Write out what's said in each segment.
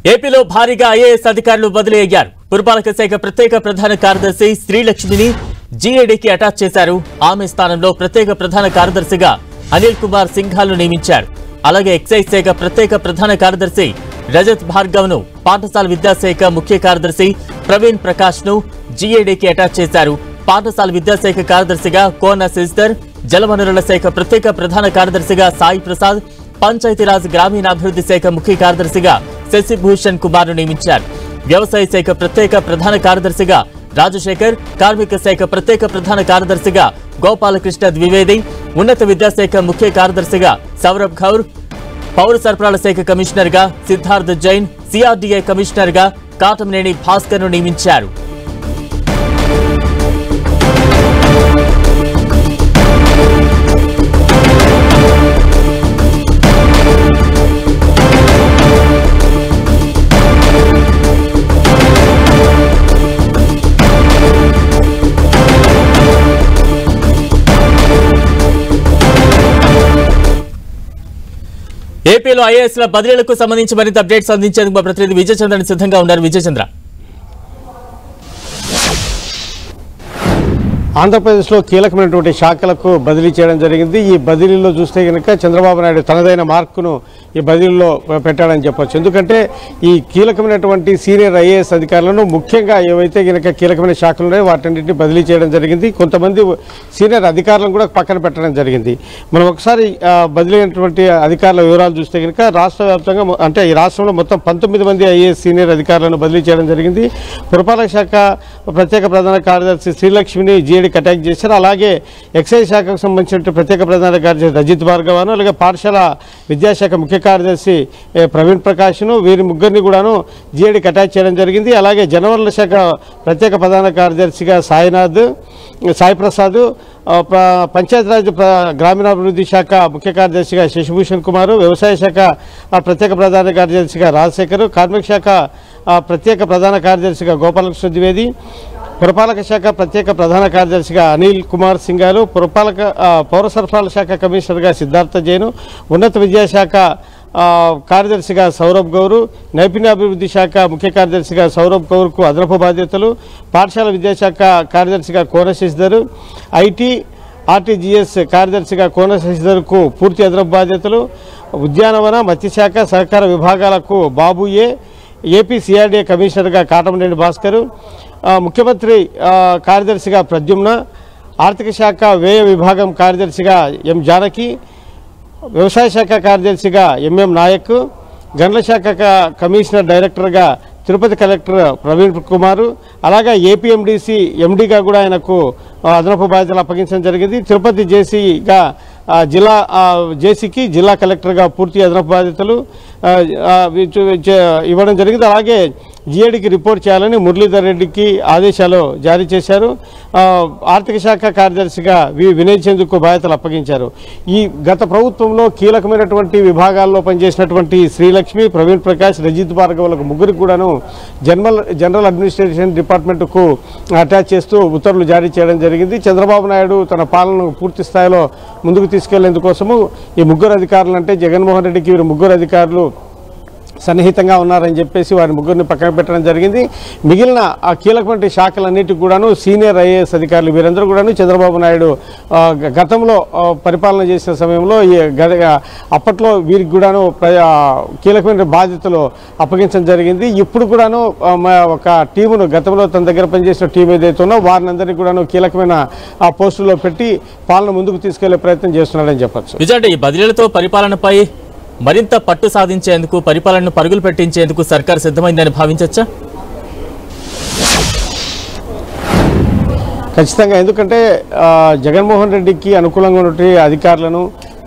ఏపీలో భారీగా ఐఏఎస్ అధికారులు బదిలీ అయ్యారు. పురపాలక శాఖ ప్రత్యేక ప్రధాన కార్యదర్శి శ్రీలక్ష్మిని జీఏడీకి అటాచ్ చేశారు. ఆమె స్థానంలో ప్రత్యేక ప్రధాన కార్యదర్శిగా అనిల్ కుమార్ సింఘాల్ను నియమించారు. అలాగే ఎక్సైజ్ శాఖ ప్రత్యేక ప్రధాన కార్యదర్శి రజత్ భార్గవ్ను, పాఠశాల విద్యాశాఖ ముఖ్య కార్యదర్శి ప్రవీణ్ ప్రకాష్ను జీఏడీకి అటాచ్ చేశారు. పాఠశాల విద్యాశాఖ కార్యదర్శిగా కోన శశిధర్, జలవనరుల శాఖ ప్రత్యేక ప్రధాన కార్యదర్శిగా సాయి ప్రసాద్, పంచాయతీరాజ్ గ్రామీణాభివృద్ధి శాఖ ముఖ్య కార్యదర్శిగా శశిభూషణ్ కుమార్ను నియమించారు. వ్యవసాయ శాఖ ప్రత్యేక ప్రధాన కార్యదర్శిగా రాజశేఖర్, కార్మిక శాఖ ప్రత్యేక ప్రధాన కార్యదర్శిగా గోపాలకృష్ణ ద్వివేది, ఉన్నత విద్యాశాఖ ముఖ్య కార్యదర్శిగా సౌరభ్ గౌర్, పౌర సరఫరాల శాఖ కమిషనర్ గా సిద్ధార్థ్ జైన్, సిఆర్డీఏ కమిషనర్ గా కాటమనేని భాస్కర్ ను నియమించారు. ఏపీలో ఐఏఎస్ల బదిలీలకు సంబంధించి మరింత అప్డేట్స్ అందించేందుకు మా ప్రతినిధి విజయచంద్రని సిద్ధంగా ఉన్నారు. విజయచంద్ర, ఆంధ్రప్రదేశ్లో కీలకమైనటువంటి శాఖలకు బదిలీ చేయడం జరిగింది. ఈ బదిలీలో చూస్తే కనుక చంద్రబాబు నాయుడు తనదైన మార్కును ఈ బదిలీలో పెట్టాడని చెప్పొచ్చు. ఎందుకంటే ఈ కీలకమైనటువంటి సీనియర్ ఐఏఎస్ అధికారులను, ముఖ్యంగా ఏవైతే కనుక కీలకమైన శాఖలు ఉన్నాయో వాటన్నింటినీ బదిలీ చేయడం జరిగింది. కొంతమంది సీనియర్ అధికారులను కూడా పక్కన పెట్టడం జరిగింది. మనం ఒకసారి బదిలీ అయినటువంటి అధికారుల వివరాలు చూస్తే కనుక రాష్ట్ర వ్యాప్తంగా, అంటే ఈ రాష్ట్రంలో మొత్తం 19 మంది ఐఏఎస్ సీనియర్ అధికారులను బదిలీ చేయడం జరిగింది. పురపాలక శాఖ ప్రత్యేక ప్రధాన కార్యదర్శి శ్రీలక్ష్మిని జీఏడీకి అటాక్ చేశారు. అలాగే ఎక్సైజ్ శాఖకు సంబంధించిన ప్రత్యేక ప్రధాన కార్యదర్శి రజిత్ భార్గవను, అలాగే పాఠశాల విద్యాశాఖ ముఖ్య కార్యదర్శి ప్రవీణ్ ప్రకాష్ను, వీరి ముగ్గురిని కూడాను జీఏడీకి అటాచ్ చేయడం జరిగింది. అలాగే జలవనరుల శాఖ ప్రత్యేక ప్రధాన కార్యదర్శిగా సాయి ప్రసాద్, పంచాయతీరాజ్ గ్రామీణాభివృద్ధి శాఖ ముఖ్య కార్యదర్శిగా శశిభూషణ్ కుమార్, వ్యవసాయ శాఖ ప్రత్యేక ప్రధాన కార్యదర్శిగా రాజశేఖర్, కార్మిక శాఖ ప్రత్యేక ప్రధాన కార్యదర్శిగా గోపాలకృష్ణ ద్వివేది, పురపాలక శాఖ ప్రత్యేక ప్రధాన కార్యదర్శిగా అనిల్ కుమార్ సింఘాలు, పౌర సరఫరాల శాఖ కమిషనర్గా సిద్ధార్థ జైన్, ఉన్నత విద్యాశాఖ కార్యదర్శిగా సౌరభ్ గౌరు, నైపుణ్యాభివృద్ధి శాఖ ముఖ్య కార్యదర్శిగా సౌరభ్ గౌర్కు అదనపు బాధ్యతలు, పాఠశాల విద్యాశాఖ కార్యదర్శిగా కోన శశిధర్, ఐటీ ఆర్టీజీఎస్ కార్యదర్శిగా కోన శశిధర్కు పూర్తి అదనపు బాధ్యతలు, ఉద్యానవన మత్స్యశాఖ సహకార విభాగాలకు బాబుయే, ఏపీ సిఆర్డీఏ కమిషనర్గా కాటమనేని భాస్కర్, ముఖ్యమంత్రి కార్యదర్శిగా ప్రద్యుమ్న, ఆర్థిక శాఖ వ్యయ విభాగం కార్యదర్శిగా ఎం జానకి, వ్యవసాయ శాఖ కార్యదర్శిగా ఎంఎం నాయక్, గనుల శాఖ కమిషనర్ డైరెక్టర్గా తిరుపతి కలెక్టర్ ప్రవీణ్ కుమార్, అలాగే ఏపీఎండిసి ఎండీగా కూడా ఆయనకు అదనపు బాధ్యతలు అప్పగించడం జరిగింది. తిరుపతి జేసీగా జేసీకి జిల్లా కలెక్టర్గా పూర్తి అదనపు బాధ్యతలు ఇవ్వడం జరిగింది. అలాగే జీఏడీకి రిపోర్ట్ చేయాలని మురళీధర్ రెడ్డికి ఆదేశాలు జారీ చేశారు. ఆర్థిక శాఖ కార్యదర్శిగా వినయ్ చంద్కు బాధ్యతలు అప్పగించారు. ఈ గత ప్రభుత్వంలో కీలకమైనటువంటి విభాగాల్లో పనిచేసినటువంటి శ్రీలక్ష్మి, ప్రవీణ్ ప్రకాష్, రజిత్ భార్గవులకు ముగ్గురికి కూడాను జనరల్ అడ్మినిస్ట్రేషన్ డిపార్ట్మెంట్కు అటాచ్ చేస్తూ ఉత్తర్వులు జారీ చేయడం జరిగింది. చంద్రబాబు నాయుడు తన పాలనను పూర్తి స్థాయిలో ముందుకు తీసుకెళ్లేందుకోసము ఈ ముగ్గురు అధికారులు, అంటే జగన్మోహన్ రెడ్డికి వీరు ముగ్గురు అధికారులు సన్నిహితంగా ఉన్నారని చెప్పేసి వారి ముగ్గురిని పక్కన పెట్టడం జరిగింది. మిగిలిన ఆ కీలకమైన శాఖలన్నిటికి కూడాను సీనియర్ ఐఏఎస్ అధికారులు వీరందరూ కూడాను చంద్రబాబు నాయుడు గతంలో పరిపాలన చేసిన సమయంలో అప్పట్లో వీరికి కూడాను కీలకమైన బాధ్యతలు అప్పగించడం జరిగింది. ఇప్పుడు కూడాను ఒక టీమును, గతంలో తన దగ్గర పనిచేసిన టీం ఏదైతే ఉందో వారిని అందరినీ కూడాను కీలకమైన ఆ పోస్టుల్లో పెట్టి పాలన ముందుకు తీసుకెళ్లే ప్రయత్నం చేస్తున్నాడని చెప్పచ్చు. ఈ బదిలీలతో పరిపాలనపై మరింత పట్టు సాధించేందుకు, పరిపాలనను పరుగులు పెట్టించేందుకు సర్కార్ సిద్ధమైందని భావించవచ్చా? ఖచ్చితంగా. ఎందుకంటే జగన్మోహన్ రెడ్డికి అనుకూలంగా ఉన్నటువంటి అధికారులను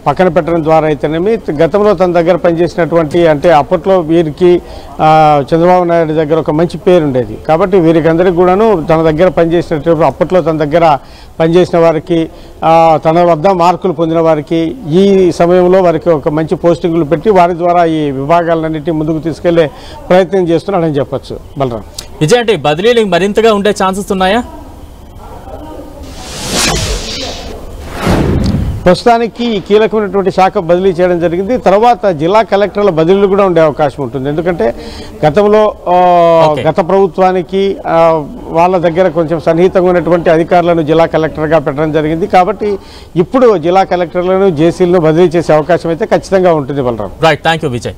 పక్కన పెట్టడం ద్వారా అయితేనేమి, గతంలో తన దగ్గర పనిచేసినటువంటి, అంటే అప్పట్లో వీరికి చంద్రబాబు నాయుడు దగ్గర ఒక మంచి పేరు ఉండేది. కాబట్టి వీరికి అందరికీ కూడాను తన దగ్గర పనిచేసినటువంటి, అప్పట్లో తన దగ్గర పనిచేసిన వారికి, తన వద్ద మార్కులు పొందిన వారికి ఈ సమయంలో వారికి ఒక మంచి పోస్టింగులు పెట్టి వారి ద్వారా ఈ విభాగాలన్నింటినీ ముందుకు తీసుకెళ్లే ప్రయత్నం చేస్తున్నాడని చెప్పొచ్చు. బలరాం, విజయ్, అంటే బదిలీలు మరింతగా ఉండే ఛాన్సెస్ ఉన్నాయా? ప్రస్తుతానికి ఈ కీలకమైనటువంటి శాఖ బదిలీ చేయడం జరిగింది. తర్వాత జిల్లా కలెక్టర్ల బదిలీలు కూడా ఉండే అవకాశం ఉంటుంది. ఎందుకంటే గతంలో గత ప్రభుత్వానికి వాళ్ళ దగ్గర కొంచెం సన్నిహితంగా ఉన్నటువంటి అధికారులను జిల్లా కలెక్టర్గా పెట్టడం జరిగింది. కాబట్టి ఇప్పుడు జిల్లా కలెక్టర్లను జేసీలను బదిలీ చేసే అవకాశం అయితే ఖచ్చితంగా ఉంటుంది. Balaram. Right, thank you Vijay.